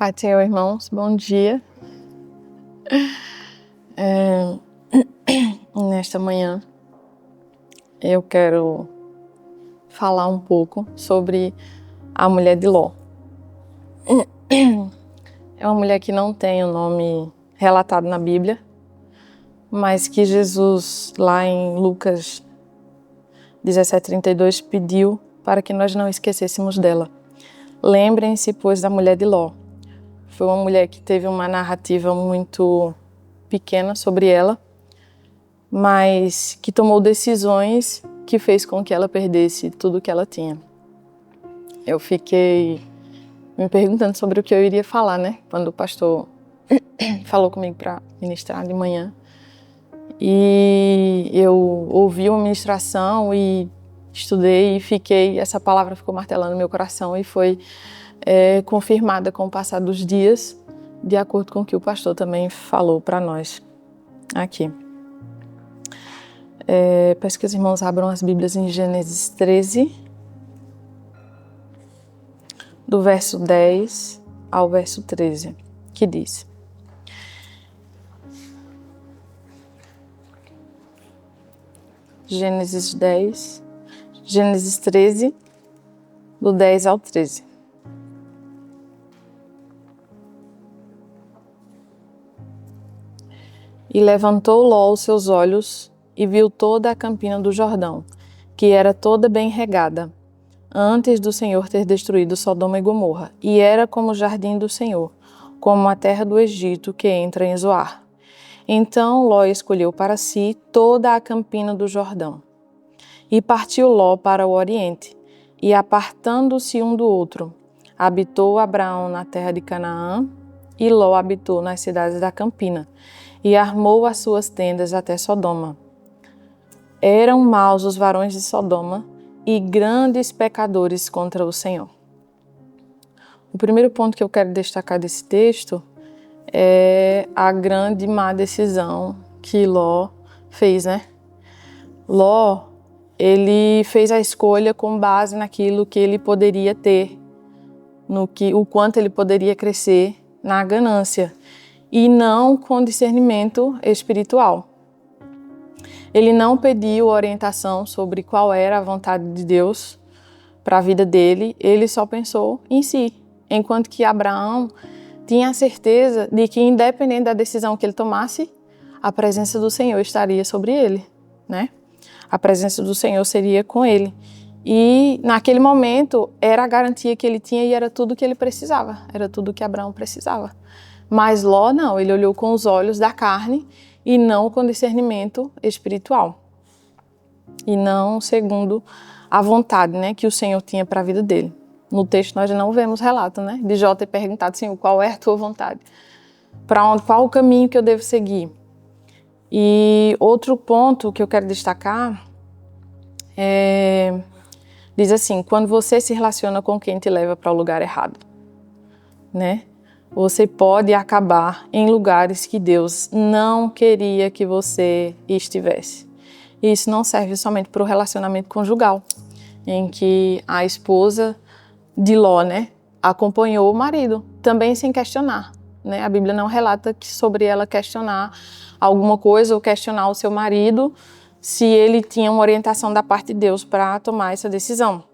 Pai do Senhor, irmãos, bom dia. Nesta manhã eu quero falar um pouco sobre a mulher de Ló. É uma mulher que não tem o nome relatado na Bíblia, mas que Jesus, lá em Lucas 17:32, pediu para que nós não esquecêssemos dela. Lembrem-se, pois, da mulher de Ló. Foi uma mulher que teve uma narrativa muito pequena sobre ela, mas que tomou decisões que fez com que ela perdesse tudo que ela tinha. Eu fiquei me perguntando sobre o que eu iria falar, né? Quando o pastor falou comigo para ministrar de manhã. E eu ouvi uma ministração e estudei e essa palavra ficou martelando no meu coração e foi confirmada com o passar dos dias, de acordo com o que o pastor também falou para nós aqui. Peço que os irmãos abram as Bíblias em Gênesis 13, do verso 10 ao verso 13, que diz: Gênesis 13, do 10 ao 13. E levantou Ló os seus olhos e viu toda a campina do Jordão, que era toda bem regada, antes do Senhor ter destruído Sodoma e Gomorra, e era como o jardim do Senhor, como a terra do Egito que entra em Zoar. Então Ló escolheu para si toda a campina do Jordão. E partiu Ló para o oriente, e apartando-se um do outro, habitou Abraão na terra de Canaã, e Ló habitou nas cidades da campina, e armou as suas tendas até Sodoma. Eram maus os varões de Sodoma, e grandes pecadores contra o Senhor. O primeiro ponto que eu quero destacar desse texto é a grande má decisão que Ló fez, né? Ló, ele fez a escolha com base naquilo que ele poderia ter, o quanto ele poderia crescer na ganância, e não com discernimento espiritual. Ele não pediu orientação sobre qual era a vontade de Deus para a vida dele, ele só pensou em si. Enquanto que Abraão tinha a certeza de que, independente da decisão que ele tomasse, a presença do Senhor estaria sobre ele, né? A presença do Senhor seria com ele. E naquele momento era a garantia que ele tinha e era tudo que ele precisava, era tudo que Abraão precisava. Mas Ló não, ele olhou com os olhos da carne e não com discernimento espiritual. E não segundo a vontade, né, que o Senhor tinha para a vida dele. No texto nós não vemos relato, né, de Jó ter perguntado, Senhor, qual é a tua vontade? Qual o caminho que eu devo seguir? E outro ponto que eu quero destacar diz assim, quando você se relaciona com quem te leva para o lugar errado, né? Você pode acabar em lugares que Deus não queria que você estivesse. E isso não serve somente para o relacionamento conjugal, em que a esposa de Ló, né, acompanhou o marido, também sem questionar, né? A Bíblia não relata sobre ela questionar alguma coisa ou questionar o seu marido se ele tinha uma orientação da parte de Deus para tomar essa decisão.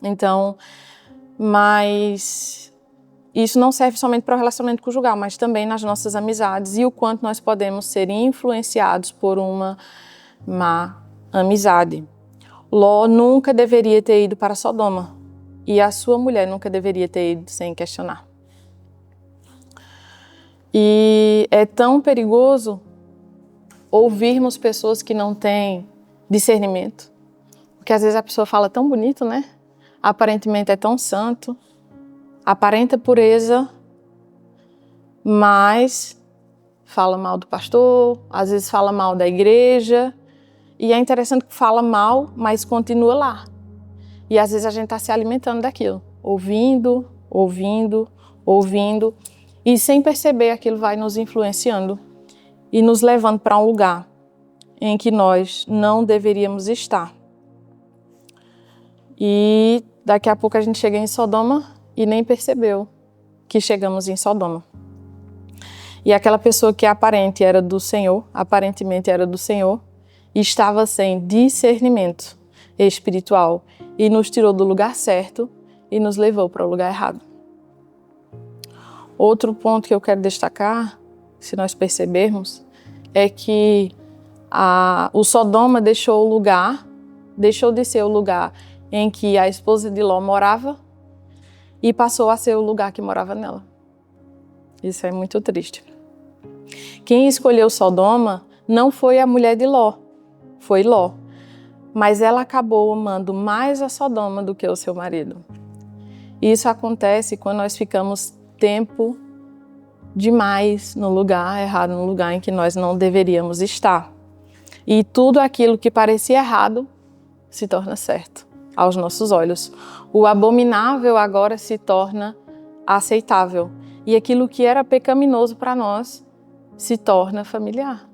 Então, mas isso não serve somente para o relacionamento conjugal, mas também nas nossas amizades e o quanto nós podemos ser influenciados por uma má amizade. Ló nunca deveria ter ido para Sodoma e a sua mulher nunca deveria ter ido sem questionar. E é tão perigoso ouvirmos pessoas que não têm discernimento, porque às vezes a pessoa fala tão bonito, né? Aparentemente é tão santo, aparenta pureza, mas fala mal do pastor, às vezes fala mal da igreja, e é interessante que fala mal, mas continua lá. E às vezes a gente está se alimentando daquilo, ouvindo, e sem perceber aquilo vai nos influenciando e nos levando para um lugar em que nós não deveríamos estar. E daqui a pouco a gente chega em Sodoma e nem percebeu que chegamos em Sodoma. E aquela pessoa que aparentemente era do Senhor, estava sem discernimento espiritual e nos tirou do lugar certo e nos levou para o lugar errado. Outro ponto que eu quero destacar, se nós percebermos, é que o Sodoma deixou de ser o lugar em que a esposa de Ló morava e passou a ser o lugar que morava nela. Isso é muito triste. Quem escolheu Sodoma não foi a mulher de Ló, foi Ló. Mas ela acabou amando mais a Sodoma do que o seu marido. Isso acontece quando nós ficamos tempo demais no lugar errado, no lugar em que nós não deveríamos estar. E tudo aquilo que parecia errado se torna certo aos nossos olhos. O abominável agora se torna aceitável. E aquilo que era pecaminoso para nós se torna familiar,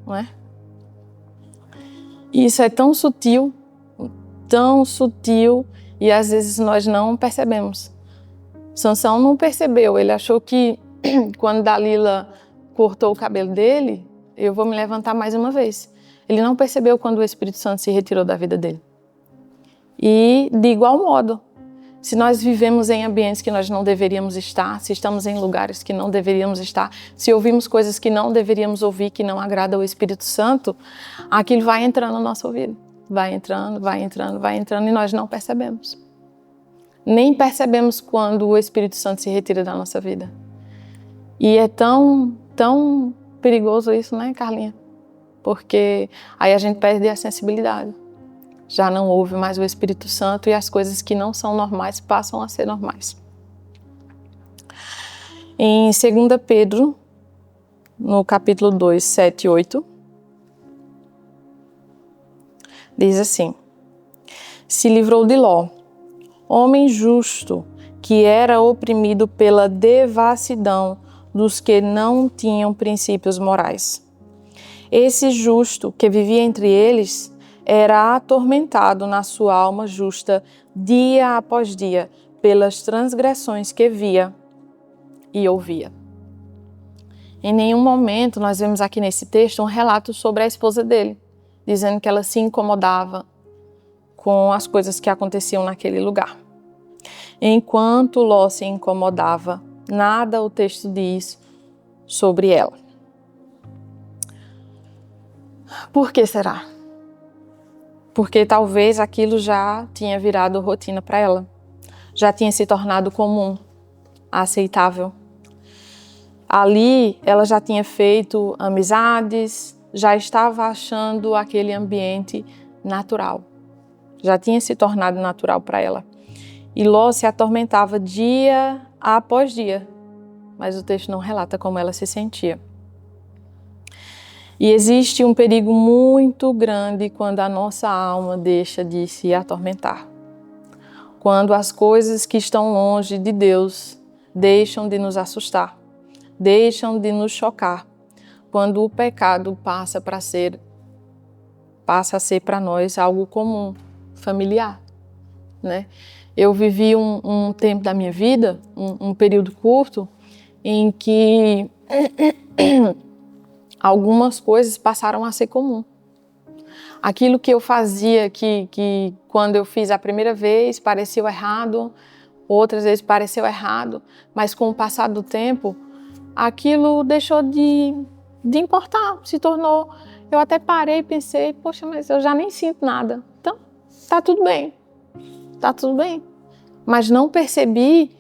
não é? Isso é tão sutil, e às vezes nós não percebemos. Sansão não percebeu, ele achou que quando Dalila cortou o cabelo dele, eu vou me levantar mais uma vez. Ele não percebeu quando o Espírito Santo se retirou da vida dele. E de igual modo, se nós vivemos em ambientes que nós não deveríamos estar, se estamos em lugares que não deveríamos estar, se ouvimos coisas que não deveríamos ouvir, que não agradam ao Espírito Santo, aquilo vai entrando no nosso ouvido. Vai entrando e nós não percebemos. Nem percebemos quando o Espírito Santo se retira da nossa vida. E é tão perigoso isso, né, Carlinha? Porque aí a gente perde a sensibilidade. Já não ouve mais o Espírito Santo e as coisas que não são normais passam a ser normais. Em 2 Pedro, no capítulo 2, 7 e 8, diz assim: se livrou de Ló, homem justo, que era oprimido pela devassidão dos que não tinham princípios morais. Esse justo que vivia entre eles era atormentado na sua alma justa dia após dia pelas transgressões que via e ouvia. Em nenhum momento nós vemos aqui nesse texto um relato sobre a esposa dele, dizendo que ela se incomodava com as coisas que aconteciam naquele lugar. Enquanto Ló se incomodava, nada o texto diz sobre ela. Por que será? Porque talvez aquilo já tinha virado rotina para ela, já tinha se tornado comum, aceitável. Ali ela já tinha feito amizades, já estava achando aquele ambiente natural, já tinha se tornado natural para ela. E Ló se atormentava dia após dia, mas o texto não relata como ela se sentia. E existe um perigo muito grande quando a nossa alma deixa de se atormentar. Quando as coisas que estão longe de Deus deixam de nos assustar, deixam de nos chocar. Quando o pecado passa a ser para nós algo comum, familiar, né? Eu vivi um tempo da minha vida, um período curto, em que algumas coisas passaram a ser comum. Aquilo que eu fazia, que quando eu fiz a primeira vez pareceu errado, outras vezes pareceu errado, mas com o passar do tempo, aquilo deixou de importar, se tornou... Eu até parei e pensei, poxa, mas eu já nem sinto nada. Então, tá tudo bem. Mas não percebi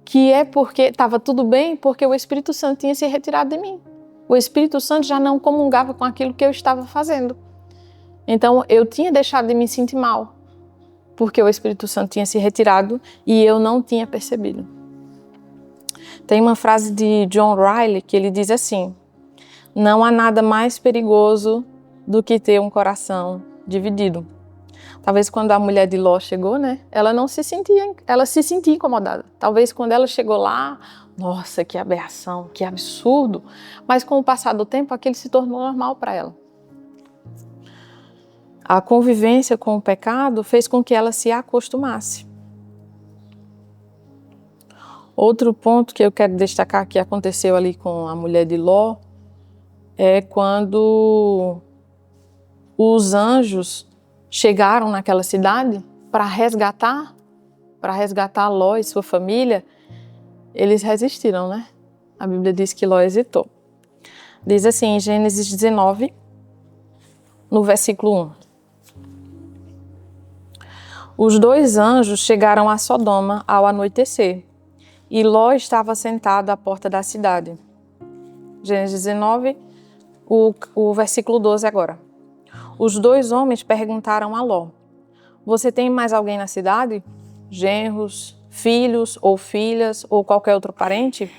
que é porque estava tudo bem, porque o Espírito Santo tinha se retirado de mim. O Espírito Santo já não comungava com aquilo que eu estava fazendo. Então, eu tinha deixado de me sentir mal, porque o Espírito Santo tinha se retirado e eu não tinha percebido. Tem uma frase de John Riley que ele diz assim: não há nada mais perigoso do que ter um coração dividido. Talvez quando a mulher de Ló chegou, né, ela se sentia incomodada. Talvez quando ela chegou lá, nossa, que aberração, que absurdo. Mas com o passar do tempo, aquilo se tornou normal para ela. A convivência com o pecado fez com que ela se acostumasse. Outro ponto que eu quero destacar que aconteceu ali com a mulher de Ló é quando os anjos chegaram naquela cidade para resgatar Ló e sua família. Eles resistiram, né? A Bíblia diz que Ló hesitou. Diz assim em Gênesis 19, no versículo 1. Os 2 anjos chegaram a Sodoma ao anoitecer, e Ló estava sentado à porta da cidade. Gênesis 19, o versículo 12 agora. Os 2 homens perguntaram a Ló: você tem mais alguém na cidade? Genros, filhos ou filhas ou qualquer outro parente?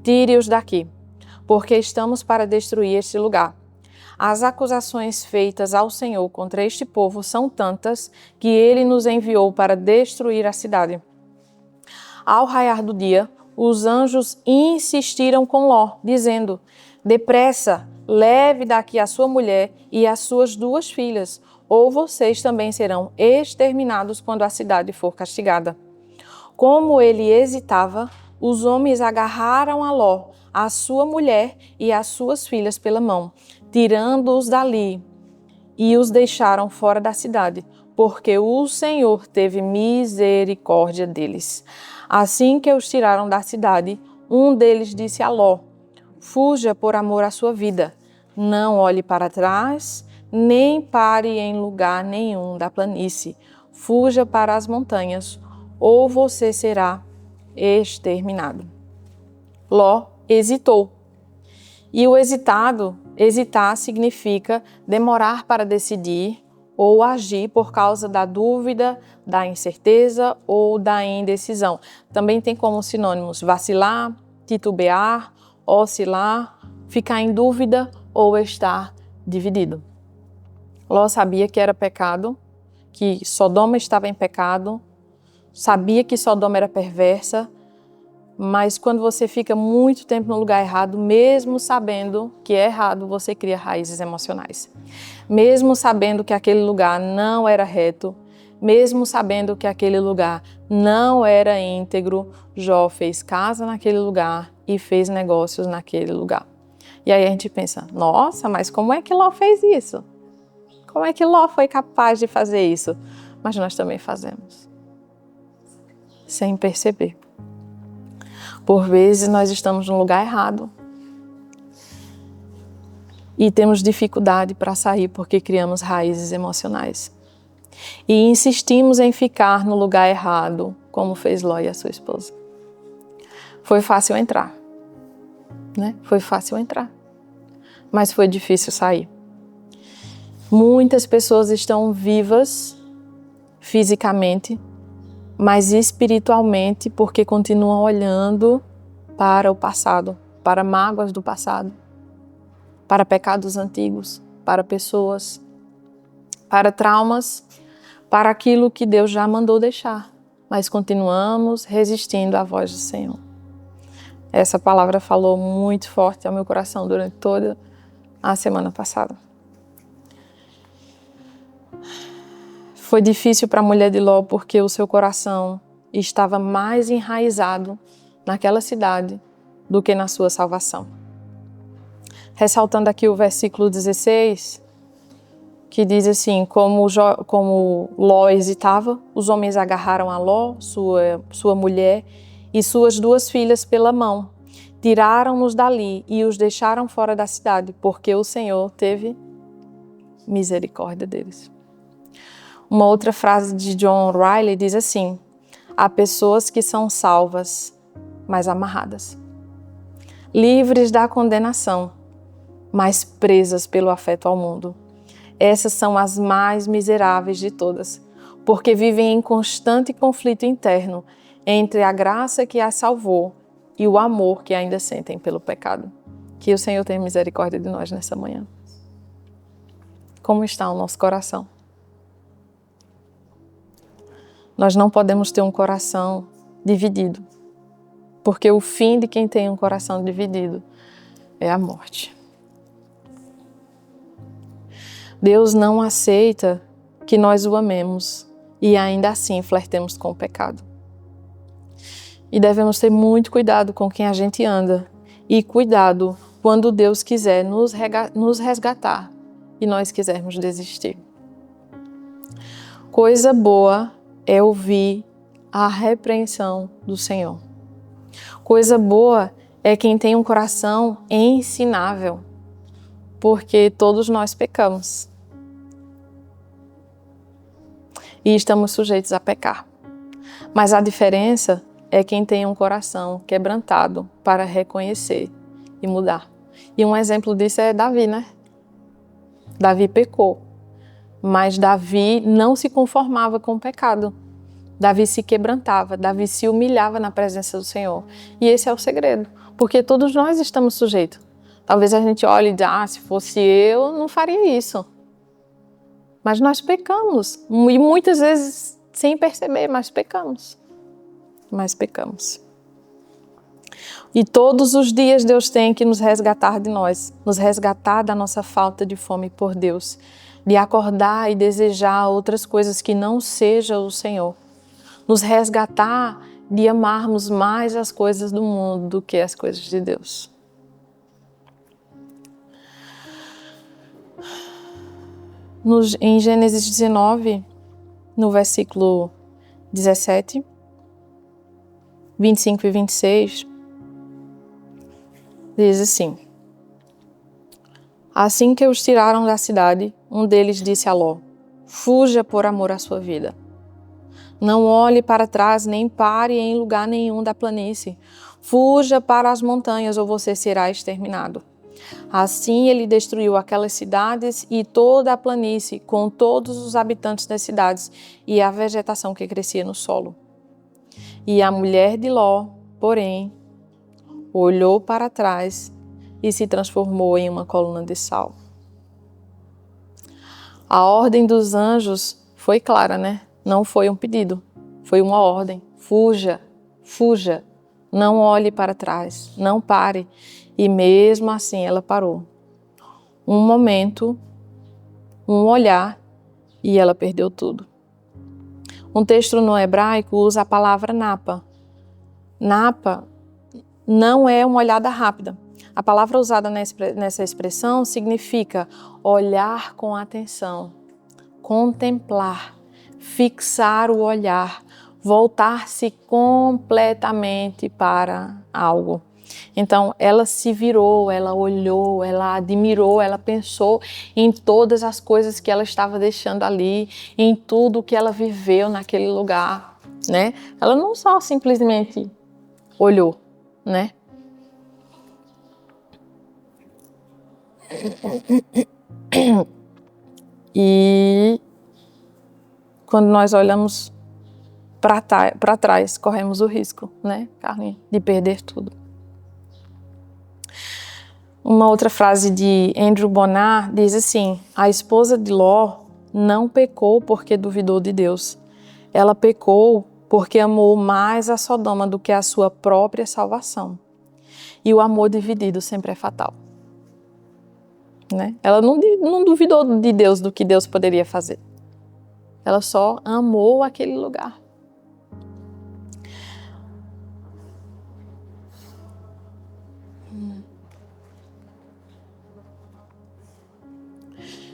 Tire-os daqui, porque estamos para destruir este lugar. As acusações feitas ao Senhor contra este povo são tantas que ele nos enviou para destruir a cidade. Ao raiar do dia, os anjos insistiram com Ló, dizendo: depressa, leve daqui a sua mulher e as suas 2 filhas, ou vocês também serão exterminados quando a cidade for castigada. Como ele hesitava, os homens agarraram a Ló, a sua mulher e as suas filhas pela mão, tirando-os dali, e os deixaram fora da cidade, porque o Senhor teve misericórdia deles. Assim que os tiraram da cidade, um deles disse a Ló: fuja por amor à sua vida, não olhe para trás, nem pare em lugar nenhum da planície. Fuja para as montanhas, ou você será exterminado. Ló hesitou. E o hesitar significa demorar para decidir ou agir por causa da dúvida, da incerteza ou da indecisão. Também tem como sinônimos vacilar, titubear, oscilar, ficar em dúvida ou estar dividido. Ló sabia que era pecado, que Sodoma estava em pecado, sabia que Sodoma era perversa, mas quando você fica muito tempo no lugar errado, mesmo sabendo que é errado, você cria raízes emocionais. Mesmo sabendo que aquele lugar não era reto, mesmo sabendo que aquele lugar não era íntegro, Jó fez casa naquele lugar e fez negócios naquele lugar. E aí a gente pensa, nossa, mas como é que Ló fez isso? Como é que Ló foi capaz de fazer isso? Mas nós também fazemos, sem perceber. Por vezes nós estamos no lugar errado e temos dificuldade para sair porque criamos raízes emocionais. E insistimos em ficar no lugar errado, como fez Ló e a sua esposa. Foi fácil entrar, né? Foi fácil entrar, mas foi difícil sair. Muitas pessoas estão vivas fisicamente, mas espiritualmente porque continuam olhando para o passado, para mágoas do passado, para pecados antigos, para pessoas, para traumas, para aquilo que Deus já mandou deixar, mas continuamos resistindo à voz do Senhor. Essa palavra falou muito forte ao meu coração durante toda a semana passada. Foi difícil para a mulher de Ló porque o seu coração estava mais enraizado naquela cidade do que na sua salvação. Ressaltando aqui o versículo 16, que diz assim, como Ló hesitava, os homens agarraram a Ló, sua mulher e suas 2 filhas pela mão, tiraram-nos dali e os deixaram fora da cidade, porque o Senhor teve misericórdia deles. Uma outra frase de John Riley diz assim: há pessoas que são salvas, mas amarradas, livres da condenação, mas presas pelo afeto ao mundo. Essas são as mais miseráveis de todas, porque vivem em constante conflito interno entre a graça que as salvou e o amor que ainda sentem pelo pecado. Que o Senhor tenha misericórdia de nós nessa manhã. Como está o nosso coração? Nós não podemos ter um coração dividido, porque o fim de quem tem um coração dividido é a morte. Deus não aceita que nós o amemos e ainda assim flertemos com o pecado. E devemos ter muito cuidado com quem a gente anda. E cuidado quando Deus quiser nos resgatar e nós quisermos desistir. Coisa boa é ouvir a repreensão do Senhor. Coisa boa é quem tem um coração ensinável, porque todos nós pecamos e estamos sujeitos a pecar. Mas a diferença é quem tem um coração quebrantado para reconhecer e mudar. E um exemplo disso é Davi, né? Davi pecou, mas Davi não se conformava com o pecado. Davi se quebrantava, Davi se humilhava na presença do Senhor. E esse é o segredo, porque todos nós estamos sujeitos. Talvez a gente olhe e diga, se fosse eu, não faria isso. Mas nós pecamos, e muitas vezes sem perceber, mas pecamos. E todos os dias Deus tem que nos resgatar de nós, nos resgatar da nossa falta de fome por Deus, de acordar e desejar outras coisas que não sejam o Senhor. Nos resgatar de amarmos mais as coisas do mundo do que as coisas de Deus. Em Gênesis 19, no versículo 17, 25 e 26, diz assim: Assim que os tiraram da cidade, um deles disse a Ló: Fuja por amor à sua vida. Não olhe para trás, nem pare em lugar nenhum da planície. Fuja para as montanhas ou você será exterminado. Assim ele destruiu aquelas cidades e toda a planície, com todos os habitantes das cidades e a vegetação que crescia no solo. E a mulher de Ló, porém, olhou para trás e se transformou em uma coluna de sal. A ordem dos anjos foi clara, né? Não foi um pedido, foi uma ordem. Fuja, fuja, não olhe para trás, não pare. E mesmo assim ela parou. Um momento, um olhar e ela perdeu tudo. Um texto no hebraico usa a palavra napa. Napa não é uma olhada rápida. A palavra usada nessa expressão significa olhar com atenção, contemplar, fixar o olhar, voltar-se completamente para algo. Então, ela se virou, ela olhou, ela admirou, ela pensou em todas as coisas que ela estava deixando ali, em tudo que ela viveu naquele lugar, né? Ela não só simplesmente olhou, né? E quando nós olhamos para trás, corremos o risco, né, Carlinhos, de perder tudo. Uma outra frase de Andrew Bonar diz assim: a esposa de Ló não pecou porque duvidou de Deus. Ela pecou porque amou mais a Sodoma do que a sua própria salvação. E o amor dividido sempre é fatal. Né? Ela não duvidou de Deus, do que Deus poderia fazer. Ela só amou aquele lugar.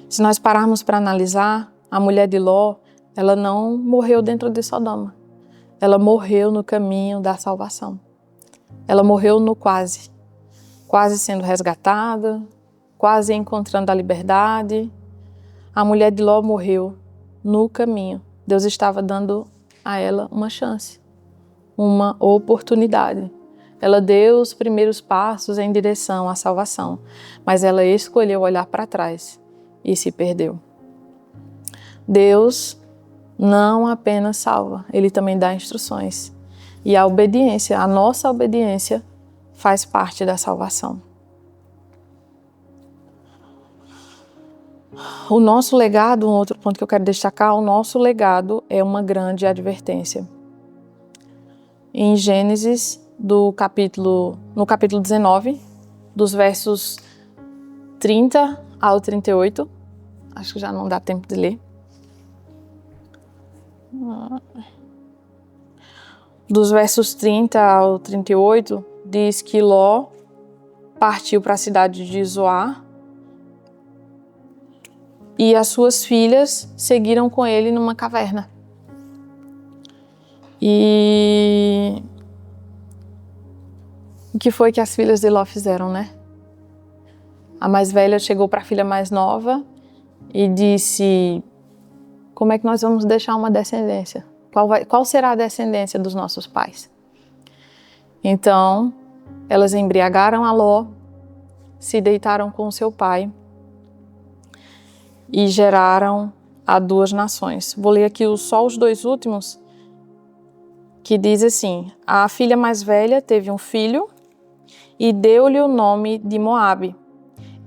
Se nós pararmos para analisar, a mulher de Ló, ela não morreu dentro de Sodoma. Ela morreu no caminho da salvação. Ela morreu no quase sendo resgatada, quase encontrando a liberdade. A mulher de Ló morreu no caminho. Deus estava dando a ela uma chance, uma oportunidade. Ela deu os primeiros passos em direção à salvação, mas ela escolheu olhar para trás e se perdeu. Deus não apenas salva, Ele também dá instruções. E a obediência, a nossa obediência, faz parte da salvação. O nosso legado, um outro ponto que eu quero destacar, o nosso legado é uma grande advertência. Em Gênesis, no capítulo 19, dos versos 30 ao 38, acho que já não dá tempo de ler. dos versos 30 ao 38, diz que Ló partiu para a cidade de Zoar e as suas filhas seguiram com ele numa caverna. E o que foi que as filhas de Ló fizeram, né? A mais velha chegou para a filha mais nova e disse: como é que nós vamos deixar uma descendência? Qual será a descendência dos nossos pais? Então, elas embriagaram a Ló, se deitaram com seu pai e geraram a 2 nações. Vou ler aqui só os 2 últimos, que diz assim: a filha mais velha teve um filho e deu-lhe o nome de Moabe.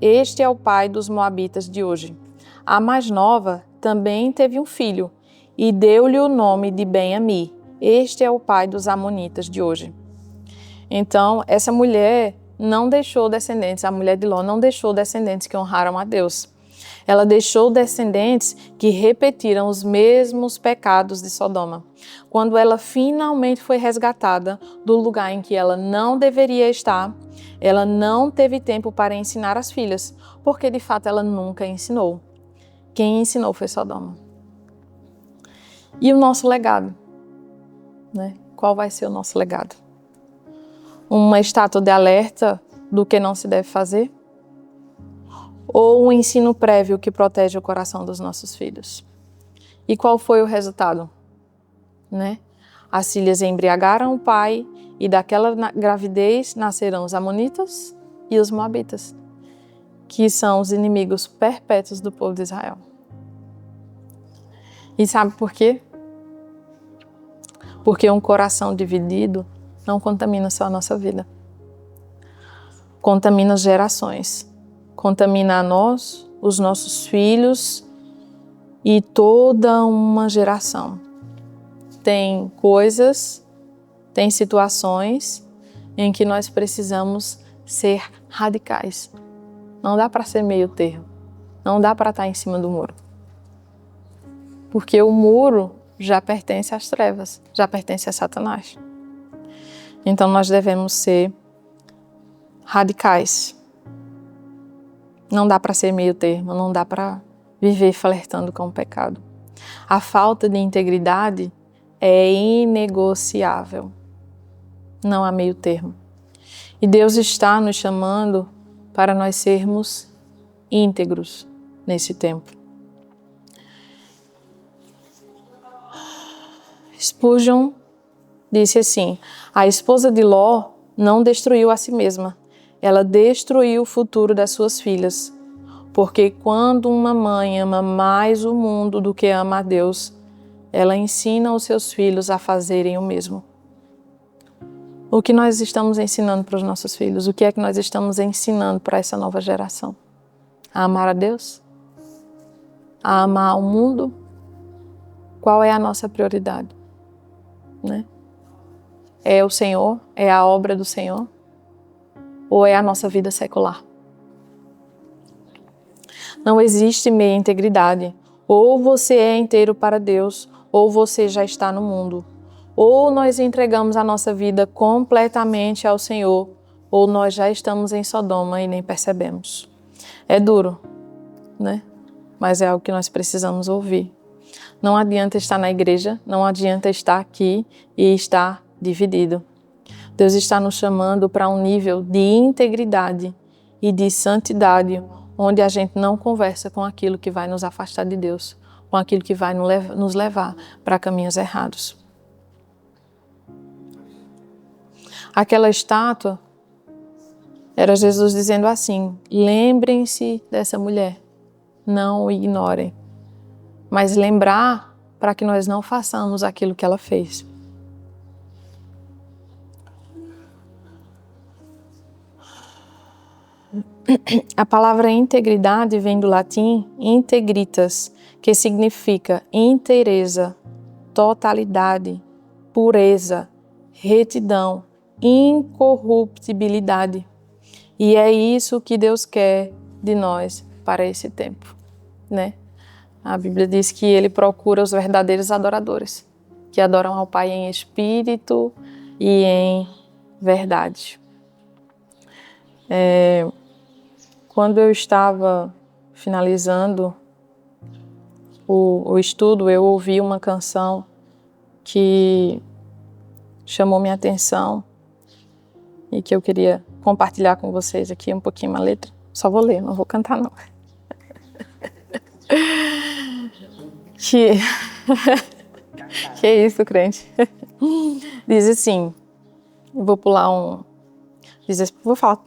Este é o pai dos moabitas de hoje. A mais nova também teve um filho e deu-lhe o nome de Ben-Ami. Este é o pai dos amonitas de hoje. Então, essa mulher não deixou descendentes, a mulher de Ló não deixou descendentes que honraram a Deus. Ela deixou descendentes que repetiram os mesmos pecados de Sodoma. Quando ela finalmente foi resgatada do lugar em que ela não deveria estar, ela não teve tempo para ensinar as filhas, porque de fato ela nunca ensinou. Quem ensinou foi Sodoma. E o nosso legado, né? Qual vai ser o nosso legado? Uma estátua de alerta do que não se deve fazer? Ou um ensino prévio que protege o coração dos nossos filhos? E qual foi o resultado? Né? As filhas embriagaram o pai e daquela gravidez nascerão os amonitas e os moabitas, que são os inimigos perpétuos do povo de Israel. E sabe por quê? Porque um coração dividido não contamina só a nossa vida. Contamina gerações. Contamina a nós, os nossos filhos e toda uma geração. Tem coisas, tem situações em que nós precisamos ser radicais. Não dá para ser meio termo. Não dá para estar em cima do muro. Porque o muro já pertence às trevas, já pertence a Satanás. Então nós devemos ser radicais. Não dá para ser meio termo, não dá para viver flertando com o pecado. A falta de integridade é inegociável. Não há meio termo. E Deus está nos chamando para nós sermos íntegros nesse tempo. Spurgeon disse assim: a esposa de Ló não destruiu a si mesma, ela destruiu o futuro das suas filhas. Porque quando uma mãe ama mais o mundo do que ama a Deus, ela ensina os seus filhos a fazerem o mesmo. O que nós estamos ensinando para os nossos filhos? O que é que nós estamos ensinando para essa nova geração? A amar a Deus? A amar o mundo? Qual é a nossa prioridade? Né? É o Senhor? É a obra do Senhor? Ou é a nossa vida secular? Não existe meia integridade. Ou você é inteiro para Deus, ou você já está no mundo. Ou nós entregamos a nossa vida completamente ao Senhor, ou nós já estamos em Sodoma e nem percebemos. É duro, né? Mas é algo que nós precisamos ouvir. Não adianta estar na igreja, não adianta estar aqui e estar dividido. Deus está nos chamando para um nível de integridade e de santidade, onde a gente não conversa com aquilo que vai nos afastar de Deus, com aquilo que vai nos levar para caminhos errados. Aquela estátua era Jesus dizendo assim: lembrem-se dessa mulher, não o ignorem, mas lembrar para que nós não façamos aquilo que ela fez. A palavra integridade vem do latim integritas, que significa inteireza, totalidade, pureza, retidão, incorruptibilidade. E é isso que Deus quer de nós para esse tempo, né? A Bíblia diz que Ele procura os verdadeiros adoradores. que adoram ao Pai em espírito e em verdade. Quando eu estava finalizando o estudo, eu ouvi uma canção que chamou minha atenção e que eu queria compartilhar com vocês aqui um pouquinho a letra. Só vou ler, não vou cantar não. Que isso, crente? Diz assim, vou pular diz assim, vou falar.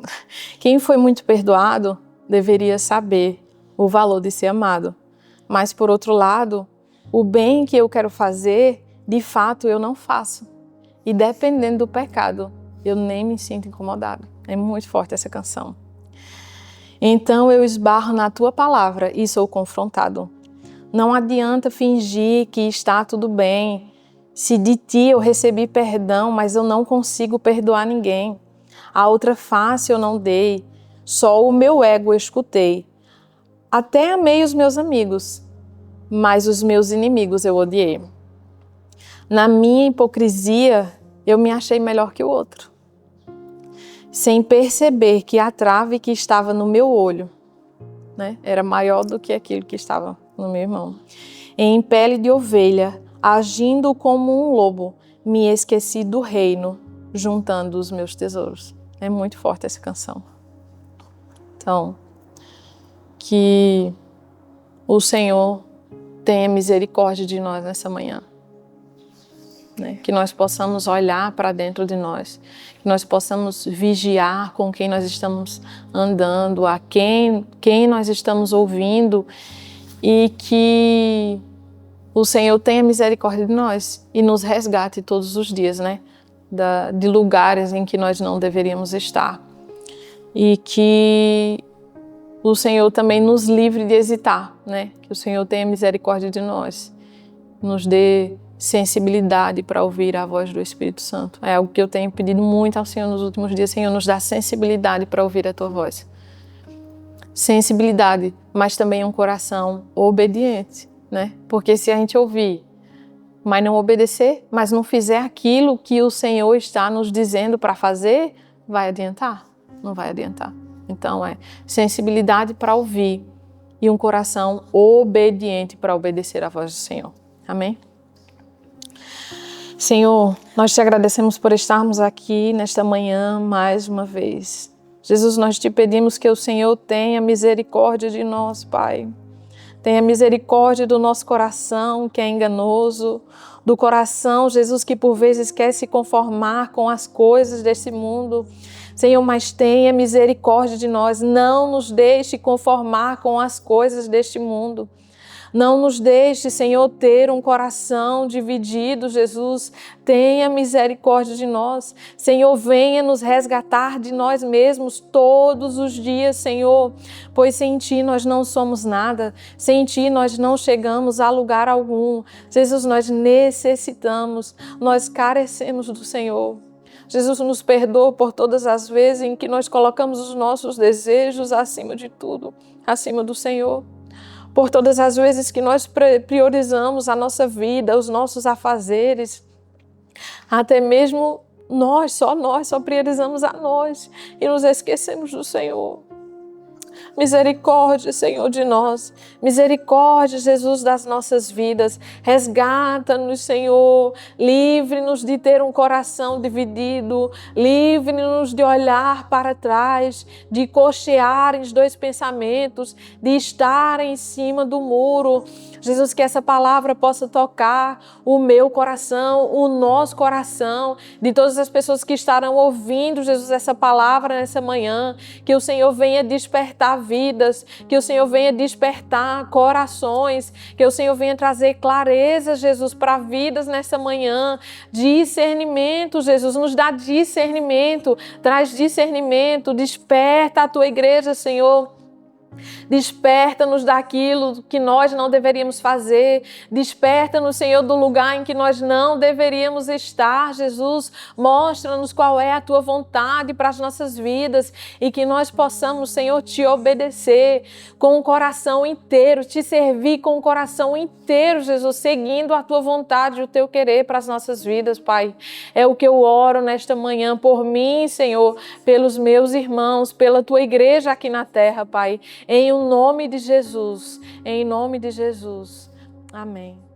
Quem foi muito perdoado deveria saber o valor de ser amado. Mas, por outro lado, o bem que eu quero fazer, de fato, eu não faço. E dependendo do pecado, eu nem me sinto incomodado. É muito forte essa canção. Então eu esbarro na tua palavra e sou confrontado. Não adianta fingir que está tudo bem. Se de ti eu recebi perdão, mas eu não consigo perdoar ninguém. A outra face eu não dei, só o meu ego eu escutei. Até amei os meus amigos, mas os meus inimigos eu odiei. Na minha hipocrisia, eu me achei melhor que o outro, sem perceber que a trave que estava no meu olho, né, era maior do que aquilo que estava no meu irmão. Em pele de ovelha, agindo como um lobo, me esqueci do reino, juntando os meus tesouros. É muito forte essa canção. Então, que o Senhor tenha misericórdia de nós nessa manhã. Né? Que nós possamos olhar para dentro de nós. Que nós possamos vigiar com quem nós estamos andando, a quem nós estamos ouvindo. E que o Senhor tenha misericórdia de nós e nos resgate todos os dias, né? De lugares em que nós não deveríamos estar. E que o Senhor também nos livre de hesitar, né? Que o Senhor tenha misericórdia de nós, nos dê sensibilidade para ouvir a voz do Espírito Santo. É algo que eu tenho pedido muito ao Senhor nos últimos dias. Senhor, nos dá sensibilidade para ouvir a Tua voz. Sensibilidade, mas também um coração obediente, né? Porque se a gente ouvir, mas não obedecer, mas não fizer aquilo que o Senhor está nos dizendo para fazer, vai adiantar? Não vai adiantar. Então é sensibilidade para ouvir e um coração obediente para obedecer à voz do Senhor. Amém? Senhor, nós te agradecemos por estarmos aqui nesta manhã mais uma vez. Jesus, nós te pedimos que o Senhor tenha misericórdia de nós, Pai. Tenha misericórdia do nosso coração que é enganoso, do coração, Jesus, que por vezes quer se conformar com as coisas desse mundo. Senhor, mas tenha misericórdia de nós. Não nos deixe conformar com as coisas deste mundo. Não nos deixe, Senhor, ter um coração dividido, Jesus. Tenha misericórdia de nós. Senhor, venha nos resgatar de nós mesmos todos os dias, Senhor. Pois sem Ti nós não somos nada. Sem Ti nós não chegamos a lugar algum. Jesus, nós necessitamos, nós carecemos do Senhor. Jesus, nos perdoa por todas as vezes em que nós colocamos os nossos desejos acima de tudo, acima do Senhor. Por todas as vezes que nós priorizamos a nossa vida, os nossos afazeres, até mesmo nós só priorizamos a nós e nos esquecemos do Senhor. Misericórdia, Senhor, de nós. Misericórdia, Jesus, das nossas vidas. Resgata-nos, Senhor. Livre-nos de ter um coração dividido. Livre-nos de olhar para trás, de cochear os dois pensamentos, de estar em cima do muro. Jesus, que essa palavra possa tocar o meu coração, o nosso coração, de todas as pessoas que estarão ouvindo, Jesus, essa palavra nessa manhã. Que o Senhor venha despertar vidas, que o Senhor venha despertar corações, que o Senhor venha trazer clareza, Jesus, para vidas nessa manhã, discernimento, Jesus, nos dá discernimento, traz discernimento, desperta a Tua igreja, Senhor, Desperta-nos daquilo que nós não deveríamos fazer. Desperta-nos, Senhor, do lugar em que nós não deveríamos estar. Jesus, mostra-nos qual é a Tua vontade para as nossas vidas e que nós possamos, Senhor, Te obedecer com o coração inteiro, Te servir com o coração inteiro, Jesus, seguindo a Tua vontade e o Teu querer para as nossas vidas, Pai. É o que eu oro nesta manhã por mim, Senhor, pelos meus irmãos, pela Tua igreja aqui na terra, Pai. Em o nome de Jesus, em nome de Jesus. Amém.